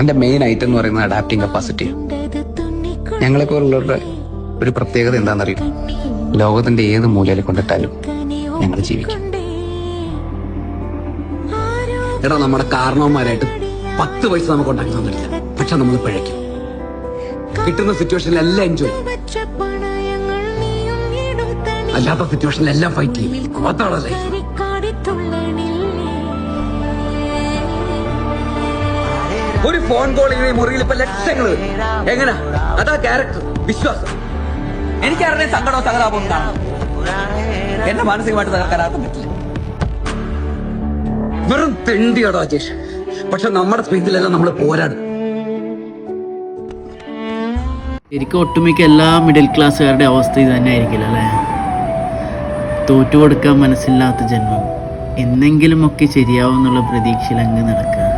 എൻ്റെ main item എന്ന് പറയുന്നത് അഡാപ്റ്റിംഗ് കപ്പാസിറ്റി. ഞങ്ങളെപ്പോലുള്ളവരുടെ ഒരു പ്രത്യേകത എന്താണെന്നറിയും, ലോകത്തിന്റെ ഏത് മൂലയിൽ കൊണ്ടിട്ടാലും ഞങ്ങൾ ജീവിക്കും. എടാ, നമ്മുടെ കാരണവന്മാരായിട്ട് 10 പൈസ നമുക്ക് ഉണ്ടാക്കി തന്നിട്ടില്ല, പക്ഷെ നമ്മൾ പിഴയ്ക്കും. കിട്ടുന്ന സിറ്റുവേഷനിലെല്ലാം എൻജോയ്, അല്ലാത്ത സിറ്റുവേഷനിലെല്ലാം ഫൈറ്റ് ചെയ്യും. അതാണ് ലൈഫ്. ഒരു ഫോൺ കോൾ ഈ മുറിയിൽ ഇപ്പൊ ലക്ഷങ്ങള്. എങ്ങനാ? അതാ ക്യാരക്ടർ, വിശ്വാസം. എനിക്കറിയാൻ സങ്കടവും സഹതാപവും കാണണം. എന്നെ മാനസികമായിട്ട് തകർക്കാനാർക്കും പറ്റില്ല. വെറും തെണ്ടിയാടോ അജേഷ്. പക്ഷെ നമ്മുടെ സ്പീഡിലെല്ലാം നമ്മൾ പോരാടും. ശരിക്കും ഒട്ടുമിക്ക എല്ലാ മിഡിൽ ക്ലാസ്സുകാരുടെ അവസ്ഥ ഇത് തന്നെ ആയിരിക്കില്ല അല്ലേ? തോറ്റുകൊടുക്കാൻ മനസ്സില്ലാത്ത ജന്മം, എന്നെങ്കിലും ഒക്കെ ശരിയാവും എന്നുള്ള പ്രതീക്ഷയിൽ അങ്ങ് നടക്കുക.